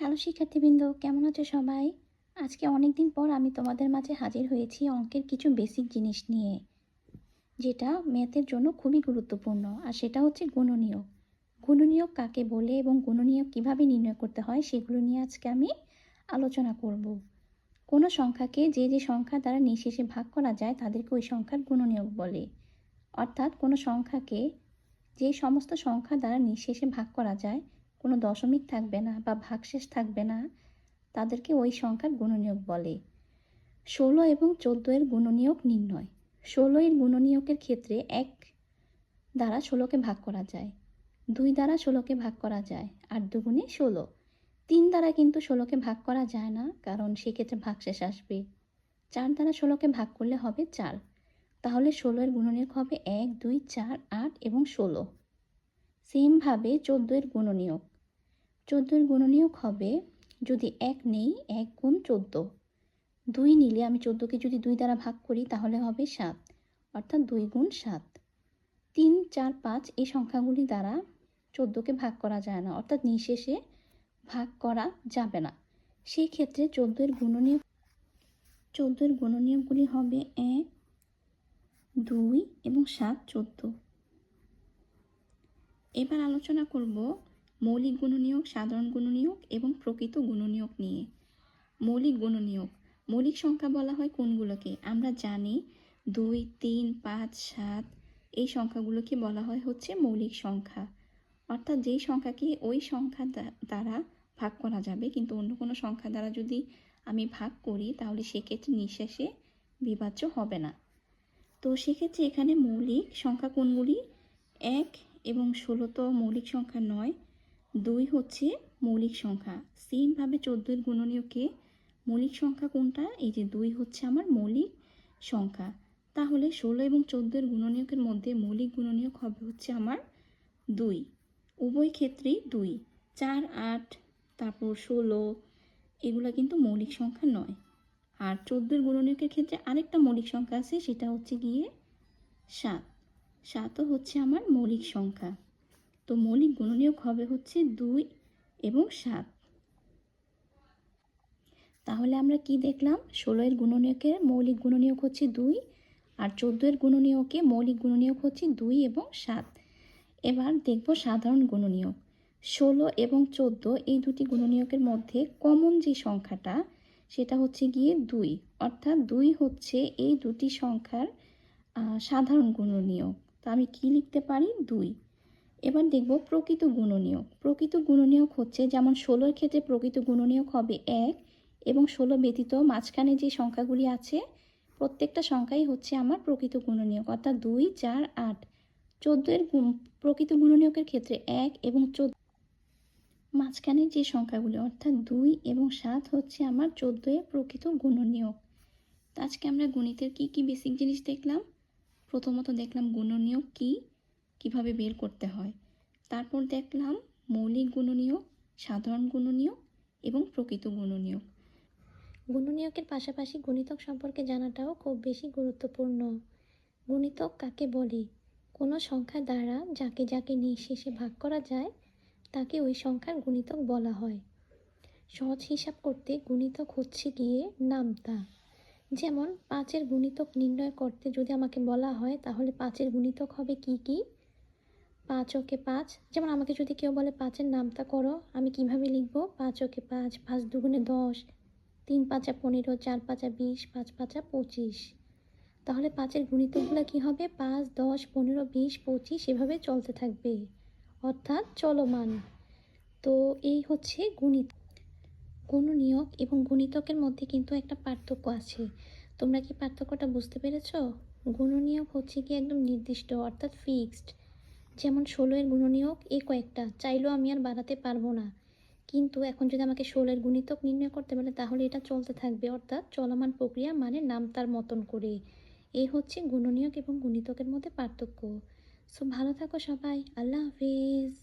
Hello শিক্ষার্থীবৃন্দ, কেমন আছো সবাই? আজকে অনেক দিন পর আমি তোমাদের মাঝে হাজির হয়েছি অঙ্কের কিছু বেসিক জিনিস নিয়ে, যেটা ম্যাথের জন্য খুবই গুরুত্বপূর্ণ। আর সেটা হচ্ছে গুণনীয়ক। গুণনীয়ক কাকে বলে এবং গুণনীয়ক কিভাবে নির্ণয় করতে হয় সেগুলো নিয়ে আজকে আমি আলোচনা করব। কোনো সংখ্যাকে যে যে সংখ্যা দ্বারা নিঃশেষে ভাগ করা যায় তাদেরকে ওই সংখ্যার গুণনীয়ক বলে। অর্থাৎ কোনো সংখ্যাকে যে সমস্ত সংখ্যা দ্বারা নিঃশেষে ভাগ করা যায়, কোনো দশমিক থাকবে না বা ভাগশেষ থাকবে না, তাদেরকে ওই সংখ্যার গুণনীয়ক বলে। 16 এবং 14 এর গুণনীয়ক নির্ণয়। 16 এর গুণনীয়কের ক্ষেত্রে 1 দ্বারা 16কে ভাগ করা যায়, 2 দ্বারা 16কে ভাগ করা যায়, 8 দুগুণে 16। 3 দ্বারা কিন্তু 16কে ভাগ করা যায় না, কারণ সেক্ষেত্রে ভাগশেষ আসবে। 4 দ্বারা 16কে ভাগ করলে হবে 4। তাহলে 16 এর গুণনীয়ক হবে 1, 2, 4, 8 এবং 16। সেমভাবে 14 এর গুণনীয়ক। 14 এর গুণনীয়ক হবে, যদি 1 নেই, 1 গুণ 14। 2 নিলে আমি 14কে যদি 2 দ্বারা ভাগ করি তাহলে হবে 7, অর্থাৎ 2 গুণ 7। 3, 4, 5 এই সংখ্যাগুলি দ্বারা 14কে ভাগ করা যায় না, অর্থাৎ নিঃশেষে ভাগ করা যাবে না। সেই ক্ষেত্রে 14 এর গুণনীয়কগুলি হবে 1, 2 এবং 7, 14। এবার আলোচনা করব মৌলিক গুণনীয়ক, সাধারণ গুণনীয়ক এবং প্রকৃত গুণনীয়ক নিয়ে। মৌলিক গুণনীয়ক। মৌলিক সংখ্যা বলা হয় কোনগুলোকে? আমরা জানি 2, 3, 5, 7 এই সংখ্যাগুলোকে বলা হয় হচ্ছে মৌলিক সংখ্যা। অর্থাৎ যেই সংখ্যাকে ওই সংখ্যা দ্বারা ভাগ করা যাবে, কিন্তু অন্য কোনো সংখ্যা দ্বারা যদি আমি ভাগ করি তাহলে সেক্ষেত্রে নিঃশেষে বিভাজ্য হবে না। তো সেক্ষেত্রে এখানে মৌলিক সংখ্যা কোনগুলি? 1 এবং 16 তো মৌলিক সংখ্যা নয়। 2 হচ্ছে মৌলিক সংখ্যা। সেমভাবে 14 এর গুণনীয়কে মৌলিক সংখ্যা কোনটা? এই যে 2 হচ্ছে আমার মৌলিক সংখ্যা। তাহলে 16 এবং 14 এর গুণনীয়কের মধ্যে মৌলিক গুণনীয়ক হবে হচ্ছে আমার 2। উভয় ক্ষেত্রেই 2। 4, 8 তারপর 16 এগুলো কিন্তু মৌলিক সংখ্যা নয়। আর 14 এর গুণনীয়কের ক্ষেত্রে আরেকটা মৌলিক সংখ্যা আছে, সেটা হচ্ছে গিয়ে 7। 7ও হচ্ছে আমার মৌলিক সংখ্যা। তো মৌলিক গুণনীয়ক হবে হচ্ছে 2 এবং 7। তাহলে আমরা কি দেখলাম? 16 এর গুণনীয়কের মৌলিক গুণনীয়ক হচ্ছে 2, আর 14 এর গুণনীয়কে মৌলিক গুণনীয়ক হচ্ছে 2 এবং 7। এবার দেখব সাধারণ গুণনীয়ক। 16 এবং 14 এই দুটি গুণনীয়কের মধ্যে কমন যে সংখ্যাটা, সেটা হচ্ছে গিয়ে 2, অর্থাৎ 2 হচ্ছে এই দুটি সংখ্যার সাধারণ গুণনীয়ক। তো আমি কি লিখতে পারি? 2। এবার দেখব প্রকৃত গুণনীয়ক। প্রকৃত গুণনীয়ক হচ্ছে, যেমন 16 এর ক্ষেত্রে প্রকৃত গুণনীয়ক হবে 1, এবং 16 ব্যতীত মাঝখানে যে সংখ্যাগুলি আছে প্রত্যেকটা সংখ্যাই হচ্ছে আমার প্রকৃত গুণনীয়ক, অর্থাৎ 2, 4, 8। 14 এর প্রকৃত গুণনীয়কের ক্ষেত্রে 1 এবং 14 মাঝখানে যে সংখ্যাগুলি, অর্থাৎ 2 এবং 7 হচ্ছে আমার 14 এর প্রকৃত গুণনীয়ক। তো আজকে আমরা গণিতের কি কি বেসিক জিনিস দেখলাম? প্রথমত দেখলাম গুণনীয়ক কি, কিভাবে বের করতে হয়। তারপর দেখলাম মৌলিক গুণনীয়ক, সাধারণ গুণনীয়ক এবং প্রকৃত গুণনীয়ক। গুণনীয়কের পাশাপাশি গুণিতক সম্পর্কে জানাটাও খুব বেশি গুরুত্বপূর্ণ। গুণিতক কাকে বলে? কোনো সংখ্যা দ্বারা যাকে যাকে নিঃশেষে ভাগ করা যায় তাকে ওই সংখ্যার গুণিতক বলা হয়। সহজ হিসাব করতে গুণিতক হচ্ছে গিয়ে নামতা। যেমন 5-এর গুণিতক নির্ণয় করতে যদি আমাকে বলা হয় তাহলে 5-এর গুণিতক হবে কি কি? 5 ওকে 5। যেমন আমাকে যদি কেউ বলে 5-এর নামতা করো, আমি কিভাবে লিখব? 5 ওকে 5, 5 দুগুণে 10, 3 5 15, 4 5 20, 5 5 25। তাহলে 5-এর গুণিতকগুলো কি হবে? 5, 10, 15, 20, 25 এভাবে চলতে থাকবে, অর্থাৎ চলমান। তো এই হচ্ছে গুণনীয়ক এবং গুণিতকের মধ্যে কিন্তু একটা পার্থক্য আছে। তোমরা কি পার্থক্যটা বুঝতে পেরেছো? গুণনীয়ক হচ্ছে কি একদম নির্দিষ্ট, অর্থাৎ ফিক্সড। যেমন 16 এর গুণনীয়ক এই কয়েকটা, চাইলেও আমি আর বাড়াতে পারবো না। কিন্তু এখন যদি আমাকে 16 এর গুণিতক নির্ণয় করতে বলে তাহলে এটা চলতে থাকবে, অর্থাৎ চলমান প্রক্রিয়া, মানে নাম তার মতন করে। এই হচ্ছে গুণনীয়ক এবং গুণিতকের মধ্যে পার্থক্য। সো ভালো থাকো সবাই, আল্লাহ হাফিজ।